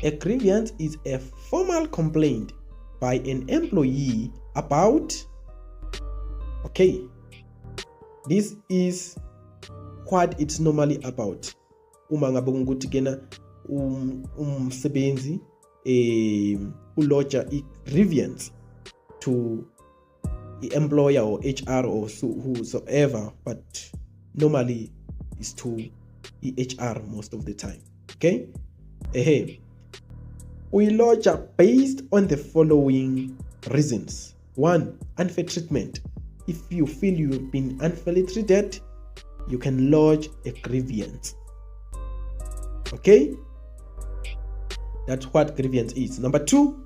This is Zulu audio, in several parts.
A grievance is a formal complaint by an employee about, okay, this is what it's normally about. Uma ngabe ukuthi kena umsebenzi ulodge i-grievance to the employer or HR or whosoever, but normally it's to HR most of the time. Okay? We lodge based on the following reasons. 1. Unfair treatment. If you feel you've been unfairly treated, you can lodge a grievance. Okay? That's what grievance is. Number 2,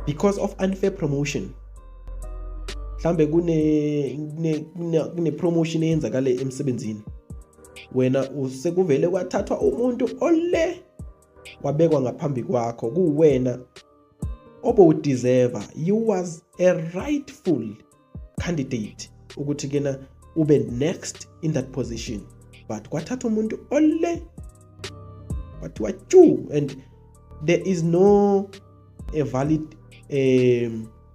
because of unfair promotion. Mhlambe kune promotion eyenzakale emsebenzini. Wena usekuvele kwathathwa umuntu ole wabekwa ngaphambi kwakho, kuwena obo-deserve. You was a rightful candidate ukuthi kena ube next in that position, but kwathatha umuntu ole wathiwa chu, and there is no a valid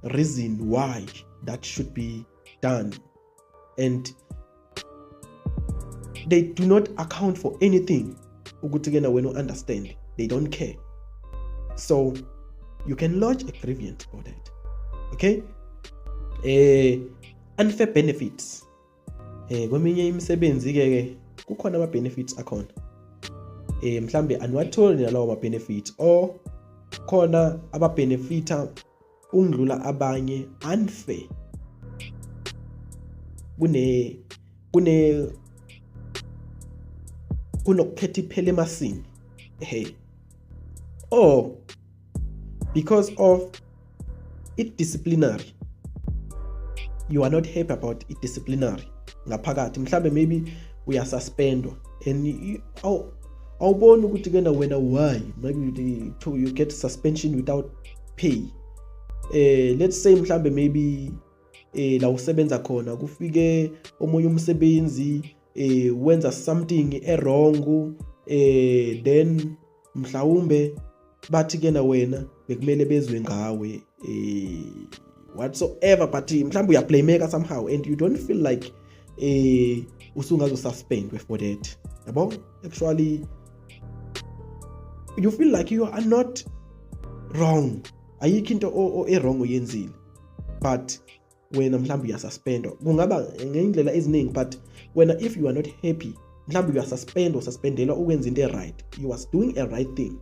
reason why that should be done, and they do not account for anything ukuthi kena when you understand, they don't care. So you can lodge a grievance for that. Okay? Unfair benefits. Kweminye imisebenzi ke kukhona ama benefits akhona. Mhlambe anwatholi nalawo ma benefits, or khona aba benefita ungdlula abanye unfair. Kunokukhetha iphele emasini. Or because of it disciplinary, you are not happy about it disciplinary ngaphakathi. Mhlambe maybe uyasuspendwa and awubona ukuthi kena wena why maybe you get suspension without pay. Let's say mhlambe maybe la usebenza khona kufike omunye umsebenzi wenza something wrong, then mhlawumbe bathi kena wena bekumele bezwe ngawe whatsoever, but mhlawumbe uya playmaker somehow and you don't feel like usungazo suspend for that. Yabo, actually you feel like you are not wrong, ayikho into wrong oyenzile, but wena mhlawumbe uya suspend kungaba ngendlela eziningi, but wena if you are not happy mhlawumbe uya suspend or suspendelwa ukwenza into right, you was doing a right thing,